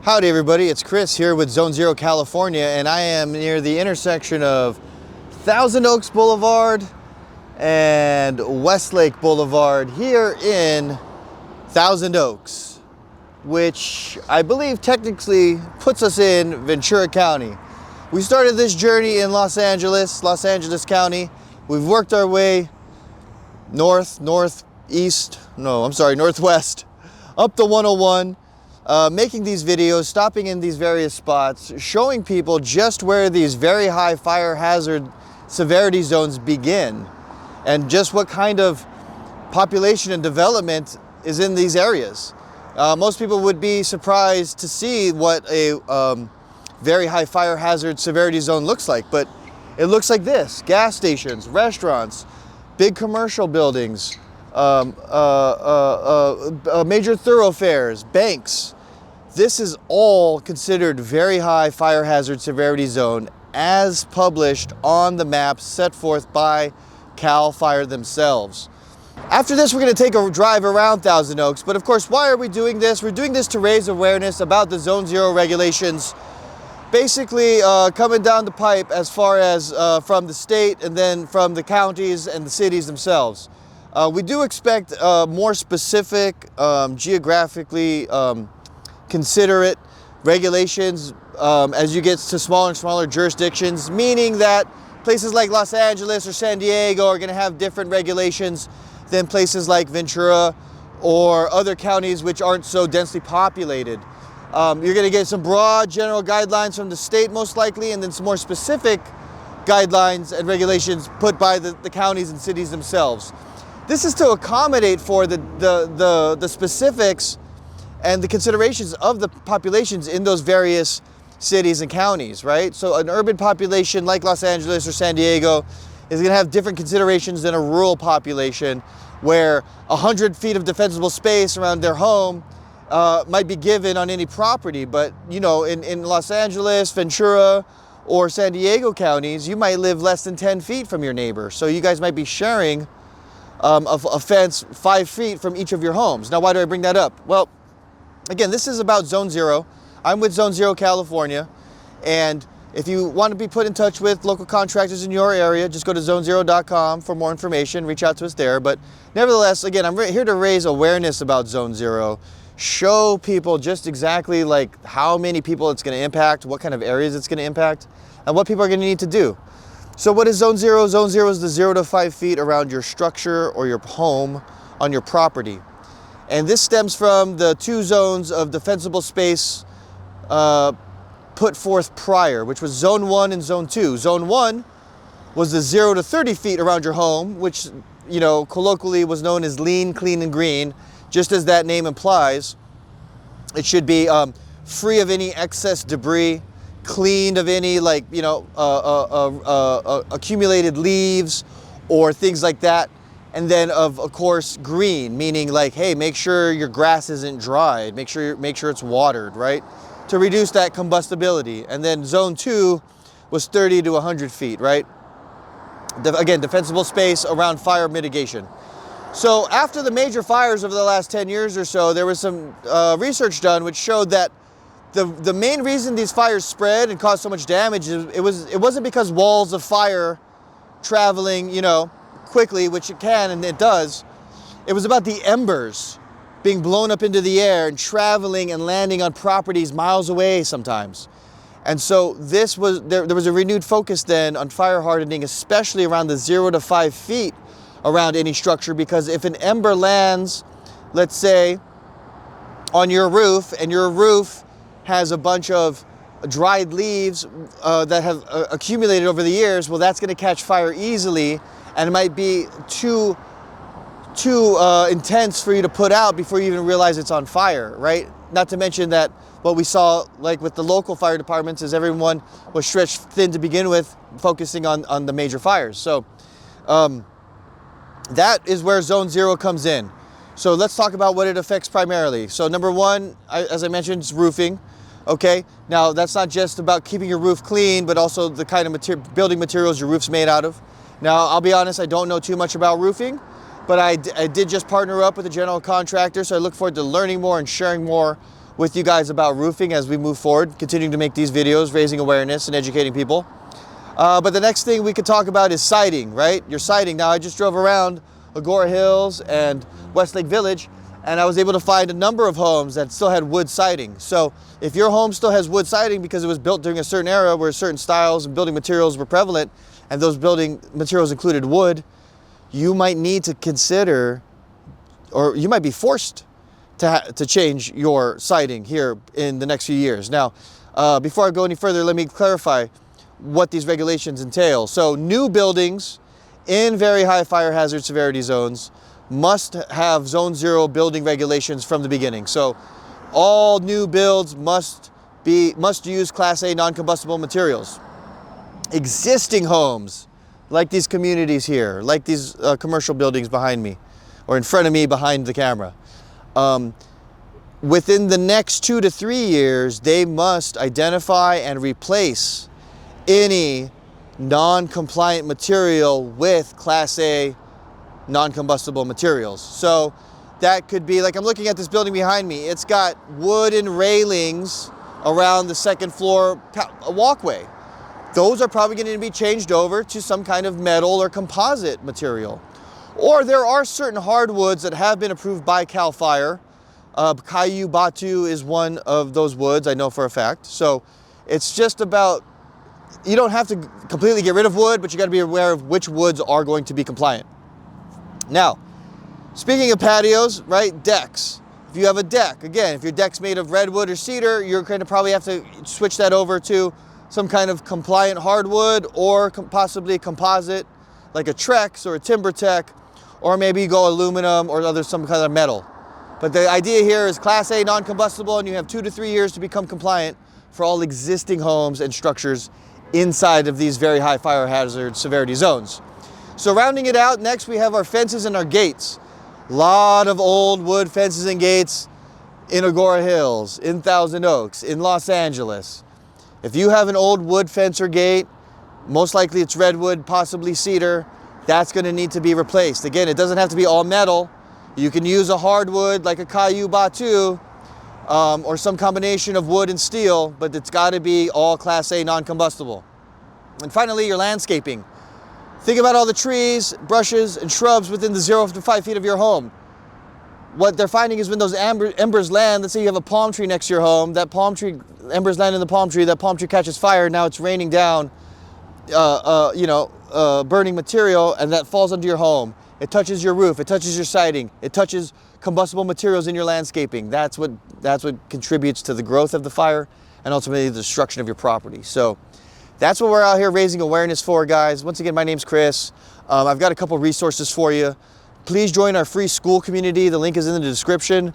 Howdy everybody, it's Chris here with Zone Zero California, and I am near the intersection of Thousand Oaks Boulevard and Westlake Boulevard here in Thousand Oaks, which I believe technically puts us in Ventura County. We started this journey in Los Angeles County. We've worked our way northwest, up the 101, making these videos, stopping in these various spots, showing people just where these very high fire hazard severity zones begin and just what kind of population and development is in these areas. Most people would be surprised to see what a very high fire hazard severity zone looks like, but it looks like this: gas stations, restaurants, big commercial buildings, major thoroughfares, banks. This is all considered very high fire hazard severity zone as published on the map set forth by CAL FIRE themselves. After this, we're going to take a drive around Thousand Oaks, but of course, why are we doing this? We're doing this to raise awareness about the Zone Zero regulations, basically coming down the pipe as far as from the state and then from the counties and the cities themselves. We do expect more specific, geographically considerate regulations as you get to smaller and smaller jurisdictions, meaning that places like Los Angeles or San Diego are going to have different regulations than places like Ventura or other counties which aren't so densely populated. You're going to get some broad general guidelines from the state most likely, and then some more specific guidelines and regulations put by the counties and cities themselves. This is to accommodate for the specifics and the considerations of the populations in those various cities and counties, right? So an urban population like Los Angeles or San Diego is going to have different considerations than a rural population, where 100 feet of defensible space around their home might be given on any property. But you know, in Los Angeles, Ventura, or San Diego counties, you might live less than 10 feet from your neighbor. So you guys might be sharing a fence 5 feet from each of your homes. Now, why do I bring that up? Well, again, this is about Zone Zero. I'm with Zone Zero California, and if you want to be put in touch with local contractors in your area, just go to zonezero.com for more information. Reach out to us there. But nevertheless, again, I'm here to raise awareness about Zone Zero, show people just exactly like how many people it's going to impact, what kind of areas it's going to impact, and what people are going to need to do. So what is Zone Zero? Zone Zero is the 0 to 5 feet around your structure or your home on your property. And this stems from the 2 zones of defensible space put forth prior, which was Zone 1 and Zone 2. Zone 1 was the 0 to 30 feet around your home, which, you know, colloquially was known as lean, clean, and green. Just as that name implies, it should be free of any excess debris, cleaned of any, like, you know, accumulated leaves or things like that. And then of course green, meaning like, hey, make sure your grass isn't dried, make sure it's watered, right, to reduce that combustibility. And then Zone 2 was 30 to 100 feet, right? Again, defensible space around fire mitigation. So after the major fires over the last 10 years or so, there was some research done which showed that the main reason these fires spread and caused so much damage is it wasn't because walls of fire traveling, you know, quickly, which it can and it does. It was about the embers being blown up into the air and traveling and landing on properties miles away sometimes. And so there was a renewed focus then on fire hardening, especially around the 0 to 5 feet around any structure, because if an ember lands, let's say, on your roof, and your roof has a bunch of dried leaves that have accumulated over the years, well, that's going to catch fire easily, and it might be too intense for you to put out before you even realize it's on fire, right? Not to mention that what we saw, like with the local fire departments, is everyone was stretched thin to begin with, focusing on the major fires. So that is where Zone Zero comes in. So let's talk about what it affects primarily. So number one, as I mentioned, is roofing. Okay, now that's not just about keeping your roof clean, but also the kind of building materials your roof's made out of. Now, I'll be honest, I don't know too much about roofing, but I did just partner up with a general contractor, so I look forward to learning more and sharing more with you guys about roofing as we move forward, continuing to make these videos, raising awareness and educating people. But the next thing we could talk about is siding, right? Your siding. Now, I just drove around Agora Hills and Westlake Village, and I was able to find a number of homes that still had wood siding. So if your home still has wood siding because it was built during a certain era where certain styles and building materials were prevalent, and those building materials included wood, you might need to consider, or you might be forced to change your siding here in the next few years. Now, before I go any further, let me clarify what these regulations entail. So new buildings in very high fire hazard severity zones must have zone 0 building regulations from the beginning. So all new builds must use Class A non-combustible materials. Existing homes, like these communities here, like these commercial buildings behind me, or in front of me behind the camera, within the next 2 to 3 years, they must identify and replace any non-compliant material with Class A non-combustible materials. So that could be, like I'm looking at this building behind me, it's got wooden railings around the second floor walkway. Those are probably going to be changed over to some kind of metal or composite material. Or there are certain hardwoods that have been approved by CAL FIRE. Kayu Batu is one of those woods, I know for a fact. So it's just about, you don't have to completely get rid of wood, but you got to be aware of which woods are going to be compliant. Now, speaking of patios, right, decks. If you have a deck, again, if your deck's made of redwood or cedar, you're going to probably have to switch that over to some kind of compliant hardwood, or possibly a composite, like a Trex or a TimberTech, or maybe you go aluminum or some kind of metal. But the idea here is Class A non-combustible, and you have 2 to 3 years to become compliant for all existing homes and structures inside of these very high fire hazard severity zones. So rounding it out, next we have our fences and our gates. A lot of old wood fences and gates in Agora Hills, in Thousand Oaks, in Los Angeles. If you have an old wood fence or gate, most likely it's redwood, possibly cedar, that's going to need to be replaced. Again, it doesn't have to be all metal. You can use a hardwood like a Kayu Batu, or some combination of wood and steel, but it's got to be all Class A non-combustible. And finally, your landscaping. Think about all the trees, brushes, and shrubs within the 0 to 5 feet of your home. What they're finding is when those embers land, let's say you have a palm tree next to your home, that palm tree, embers land in the palm tree, that palm tree catches fire, now it's raining down, burning material, and that falls onto your home. It touches your roof, it touches your siding, it touches combustible materials in your landscaping. That's what contributes to the growth of the fire and ultimately the destruction of your property. So that's what we're out here raising awareness for, guys. Once again, my name's Chris. I've got a couple resources for you. Please join our free school community. The link is in the description.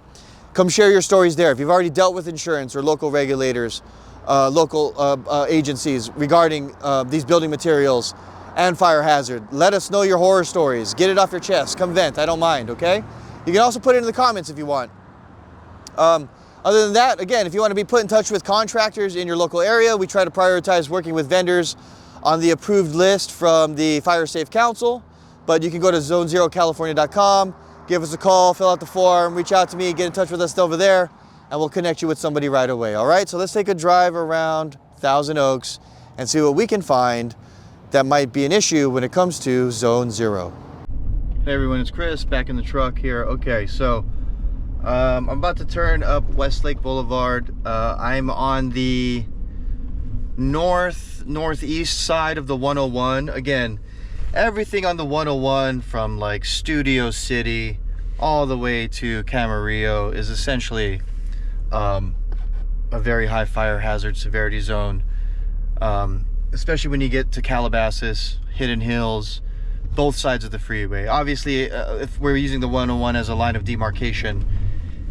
Come share your stories there. If you've already dealt with insurance or local regulators, local agencies regarding these building materials and fire hazard, let us know your horror stories. Get it off your chest. Come vent. I don't mind, okay? You can also put it in the comments if you want. Other than that, again, if you want to be put in touch with contractors in your local area, we try to prioritize working with vendors on the approved list from the Fire Safe Council. But you can go to zone0california.com, give us a call, fill out the form, reach out to me, get in touch with us over there, and we'll connect you with somebody right away, all right? So let's take a drive around Thousand Oaks and see what we can find that might be an issue when it comes to Zone 0. Hey everyone, it's Chris, back in the truck here. Okay, so I'm about to turn up Westlake Boulevard. I'm on the northeast side of the 101. Again, everything on the 101 from like Studio City all the way to Camarillo is essentially a very high fire hazard severity zone, especially when you get to Calabasas, Hidden Hills, both sides of the freeway. Obviously, if we're using the 101 as a line of demarcation,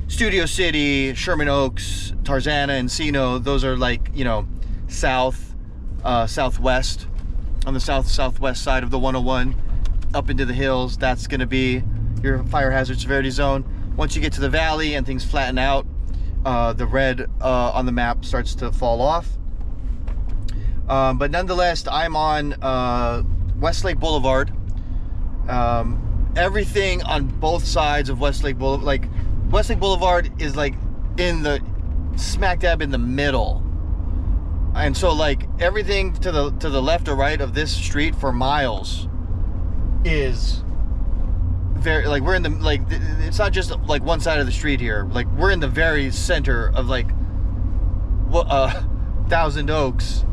Studio City, Sherman Oaks, Tarzana, Encino, those are like, you know, southwest, on the southwest side of the 101, up into the hills. That's going to be your fire hazard severity zone. Once you get to the valley and things flatten out, the red on the map starts to fall off. But nonetheless, I'm on Westlake Boulevard. Everything on both sides of Westlake Boulevard, like Westlake Boulevard is like in the smack dab in the middle. And so like everything to the left or right of this street for miles is very, like, we're in the, like, it's not just like one side of the street here. Like, we're in the very center of like Thousand Oaks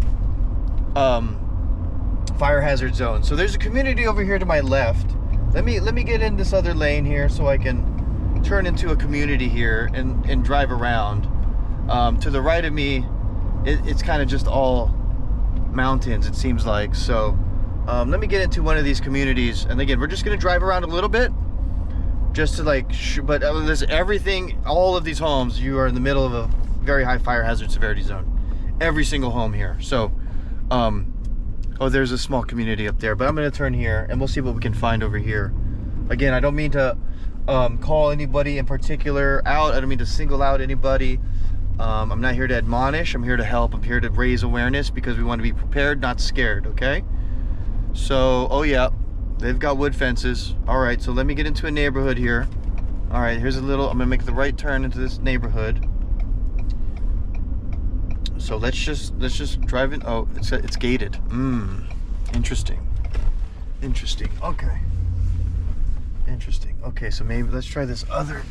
fire hazard zone. So there's a community over here to my left. Let me get in this other lane here so I can turn into a community here and drive around. To the right of me, it's kind of just all mountains, it seems like. So let me get into one of these communities, and again, we're just gonna drive around a little bit just to like but there's everything, all of these homes, you are in the middle of a very high fire hazard severity zone, every single home here. So oh, there's a small community up there, but I'm gonna turn here and we'll see what we can find over here. Again, I don't mean to call anybody in particular out. I don't mean to single out anybody. I'm not here to admonish. I'm here to help. I'm here to raise awareness because we want to be prepared, not scared, okay? So, oh yeah, they've got wood fences. All right, so let me get into a neighborhood here. All right, here's a little, I'm gonna make the right turn into this neighborhood. So let's just drive in. Oh, it's gated. Interesting. Okay. Interesting. Okay, so maybe let's try the other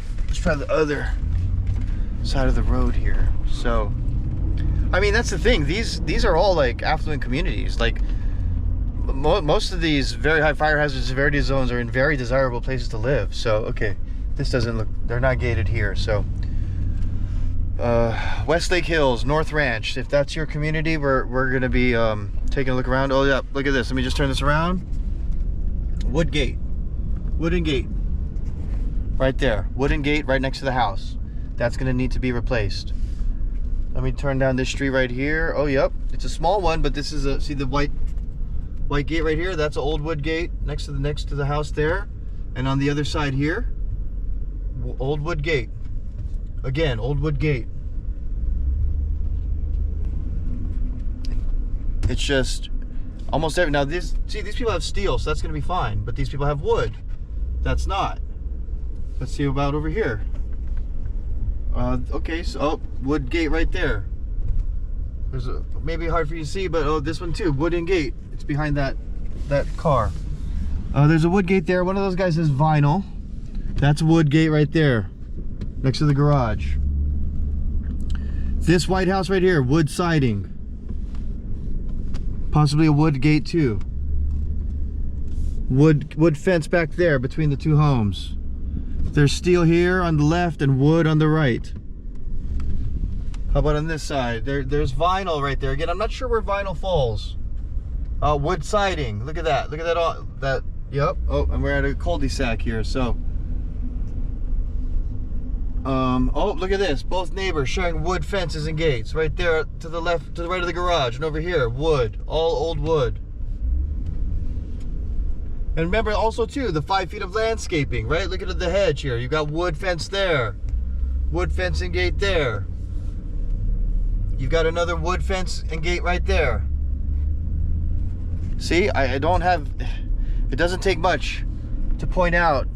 side of the road here. So, I mean, that's the thing. These are all like affluent communities. Like most of these very high fire hazard severity zones are in very desirable places to live. So, okay, this doesn't look, they're not gated here. So, Westlake Hills, North Ranch. If that's your community, we're gonna be taking a look around. Oh yeah, look at this. Let me just turn this around. Wooden gate, right there. Wooden gate right next to the house. That's gonna need to be replaced. Let me turn down this street right here. Oh yep, it's a small one, but this is a, see the white gate right here? That's an old wood gate next to the house there. And on the other side here, old wood gate. Again, old wood gate. It's just almost every, now these people have steel, so that's gonna be fine, but these people have wood. That's not. Let's see about over here. Okay, so, oh, wood gate right there. There's a, maybe hard for you to see, but oh, this one too, wooden gate. It's behind that car. There's a wood gate there. One of those guys has vinyl. That's a wood gate right there, next to the garage. This white house right here, wood siding. Possibly a wood gate too. Wood fence back there between the two homes. There's steel here on the left and wood on the right. How about on this side? There's vinyl right there. Again, I'm not sure where vinyl falls. Wood siding. Look at that. Look at that. All that. Yep. Oh, and we're at a cul-de-sac here. So. Oh, look at this. Both neighbors sharing wood fences and gates. Right there to the left, to the right of the garage, and over here, wood. All old wood. And remember also too, the 5 feet of landscaping, right? Look at the hedge here. You've got wood fence there. Wood fence and gate there. You've got another wood fence and gate right there. See, I don't have, it doesn't take much to point out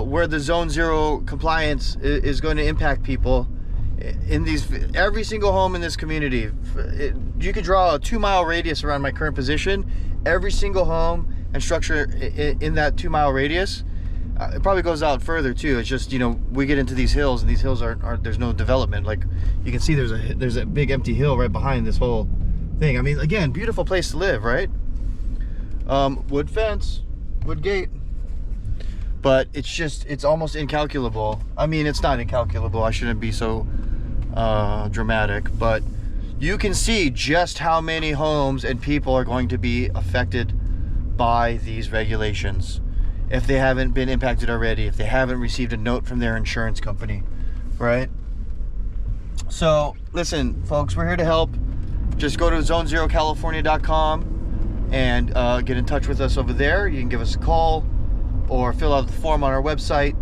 where the zone 0 compliance is going to impact people in these, every single home in this community. You could draw a 2-mile radius around my current position. Every single home and structure in that 2-mile radius, it probably goes out further too. It's just, you know, we get into these hills, and these hills are there's no development. Like you can see, there's a big empty hill right behind this whole thing. I mean, again, beautiful place to live, right? Wood fence, wood gate, but it's almost incalculable. I mean, it's not incalculable. I shouldn't be so dramatic, but you can see just how many homes and people are going to be affected by these regulations if they haven't been impacted already, if they haven't received a note from their insurance company, right? So listen, folks, we're here to help. Just go to zone0california.com and get in touch with us over there. You can give us a call or fill out the form on our website,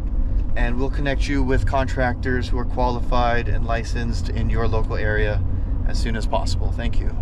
and we'll connect you with contractors who are qualified and licensed in your local area as soon as possible. Thank you.